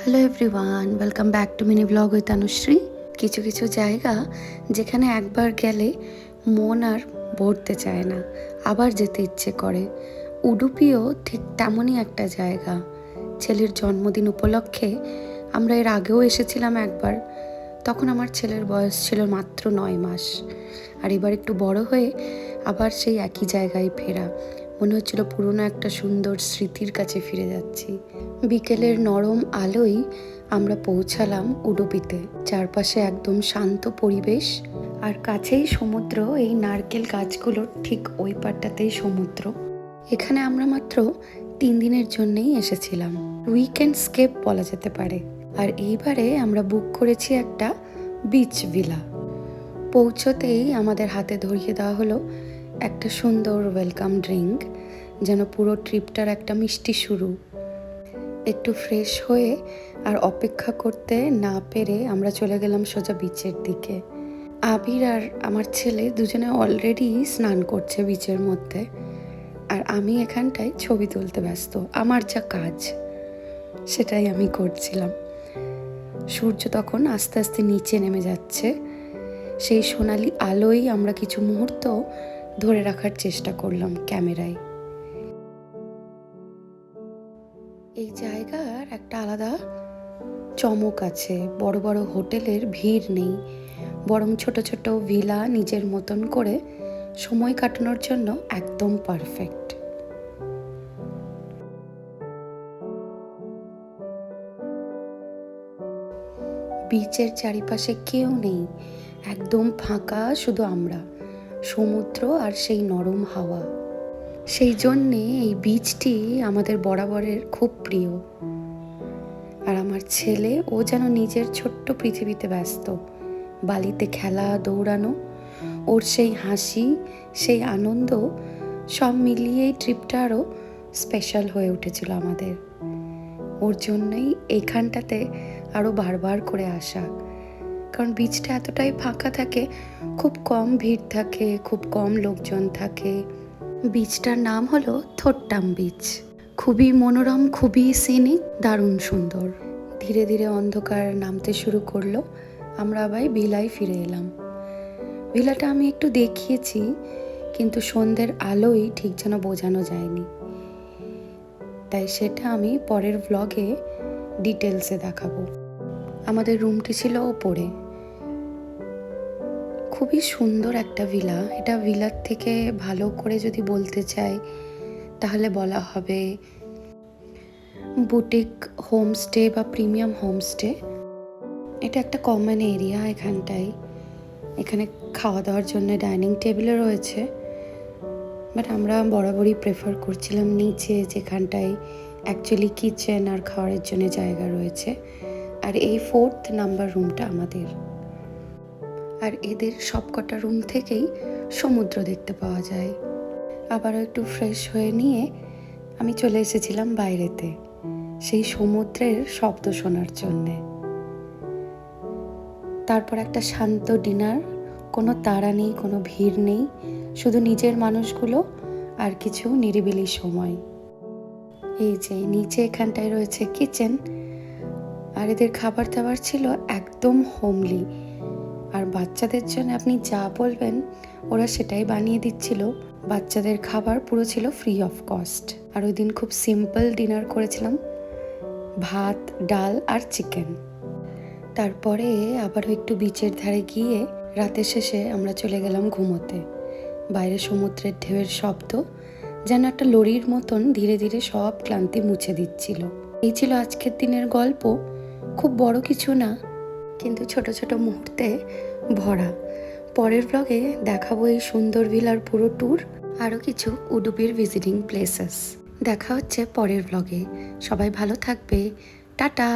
Hello everyone, welcome back to mini blog with Anushree. কিছু কিছু জায়গা যেখানে একবার গেলে মন আর ভরতে চায় না, আবার যেতে ইচ্ছে করে। উডুপিও ঠিক তেমনই একটা জায়গা। ছেলের জন্মদিন উপলক্ষে আমরা এর আগেও এসেছিলাম একবার। তখন আমার ছেলের বয়স ছিল মাত্র 9 মাস। আর এবার একটু বড় হয়ে আবার সেই একই জায়গায় ফেরা। মনে হচ্ছিল পুরনো একটা সুন্দর স্মৃতির কাছে ফিরে যাচ্ছি। বিকেলের নরম আলোয় আমরা পৌঁছালাম উডুপিতে। চারপাশে একদম শান্ত পরিবেশ আর কাছেই সমুদ্র। এই নারকেল গাছগুলোর ঠিক ওই পাটটাতেই সমুদ্র। এখানে আমরা মাত্র 3 দিনের জন্যই এসেছিলাম, উইকেন্ড স্কেপ বলা যেতে পারে। আর এইবারে আমরা বুক করেছি একটা বিচ ভিলা। পৌঁছতেই আমাদের হাতে ধরিয়ে দেওয়া হলো একটা সুন্দর ওয়েলকাম ড্রিঙ্ক, যেন পুরো ট্রিপটার একটা মিষ্টি শুরু। একটু ফ্রেশ হয়ে আর অপেক্ষা করতে না পেরে আমরা চলে গেলাম সোজা বিচের দিকে। আবির আর আমার ছেলে দুজনে অলরেডি স্নান করছে বিচের মধ্যে, আর আমি এখানটায় ছবি তুলতে ব্যস্ত। আমার যা কাজ সেটাই আমি করছিলাম। সূর্য তখন আস্তে আস্তে নিচে নেমে যাচ্ছে। সেই সোনালি আলোয় আমরা কিছু মুহূর্ত ধরে রাখার চেষ্টা করলাম ক্যামেরায়। এই জায়গার একটা আলাদা চমক আছে। বড় বড় হোটেলের ভিড় নেই, বরং ছোট ছোট ভিলা নিজের মতন করে সময় কাটানোর জন্য একদম পারফেক্ট। বিচের চারিপাশে কেউ নেই, একদম ফাঁকা, শুধু আমরা, সমুদ্র আর সেই নরম হাওয়া। সেই জন্যে এই বিচটি আমাদের বরাবরের খুব প্রিয়। আর আমার ছেলে, ও যেন নিজের ছোট্ট পৃথিবীতে ব্যস্ত। বালিতে খেলা, দৌড়ানো, ওর সেই হাসি, সেই আনন্দ, সব মিলিয়ে এই ট্রিপটা আরও স্পেশাল হয়ে উঠেছিল আমাদের। ওর জন্যই এইখানটাতে আরও বারবার করে আসা। কারণ বিচটা এতটাই ফাঁকা থাকে, খুব কম ভিড় থাকে, খুব কম লোকজন থাকে। বিচটার নাম হলো থোট্টাম বিচ। খুবই মনোরম, খুবই সিনিক, দারুণ সুন্দর। ধীরে ধীরে অন্ধকার নামতে শুরু করলো। আমরা আবার ভিলায় ফিরে এলাম। ভিলাটা আমি একটু দেখিয়েছি, কিন্তু সন্ধ্যের আলোয় ঠিক যেন বোঝানো যায়নি, তাই সেটা আমি পরের ভ্লগে ডিটেলসে দেখাবো। আমাদের রুমটি ছিল ওপরে। খুবই সুন্দর একটা ভিলা। এটা ভিলার থেকে ভালো করে যদি বলতে চাই তাহলে বলা হবে বুটিক হোমস্টে বা প্রিমিয়াম হোমস্টে। এটা একটা কমন এরিয়া এখানটায়। এখানে খাওয়া দাওয়ার জন্য ডাইনিং টেবিলও রয়েছে, বাট আমরা বরাবরই প্রেফার করছিলাম নিচে, যেখানটায় অ্যাকচুয়ালি কিচেন আর খাওয়ারের জন্য জায়গা রয়েছে। আর এই 4th নাম্বার রুমটা আমাদের। আর এদের সবকটা রুম থেকেই সমুদ্র দেখতে পাওয়া যায়। আবারও একটু ফ্রেশ হয়ে নিয়ে আমি চলে এসেছিলাম বাইরেতে, সেই সমুদ্রের শব্দ শোনার জন্যে। তারপর একটা শান্ত ডিনার। কোনো তাড়া নেই, কোনো ভিড় নেই, শুধু নিজের মানুষগুলো আর কিছু নিরিবিলি সময়। এই যে নিচে এখানটায় রয়েছে কিচেন, আর এদের খাবার দাবার ছিল একদম হোমলি। আর বাচ্চাদের জন্য আপনি যা বলবেন ওরা সেটাই বানিয়ে দিচ্ছিল। বাচ্চাদের খাবার পুরো ছিল ফ্রি অফ কস্ট। আর ওই দিন খুব সিম্পল ডিনার করেছিলাম, ভাত, ডাল আর চিকেন। তারপরে আবারও একটু বিচের ধারে গিয়ে রাতের শেষে আমরা চলে গেলাম ঘুমোতে। বাইরে সমুদ্রের ঢেউয়ের শব্দ যেন একটা লরির মতন ধীরে ধীরে সব ক্লান্তি মুছে দিচ্ছিল। এই ছিল আজকের দিনের গল্প। খুব বড় কিছু না, কিন্তু ছোট ছোট মুহূর্তে ভরা। পরের ব্লগে দেখাবো এই সুন্দর ভিলার পুরো ট্যুর, আরও কিছু উডুপির ভিজিটিং প্লেসেস। দেখা হচ্ছে পরের ব্লগে। সবাই ভালো থাকবে। টাটা।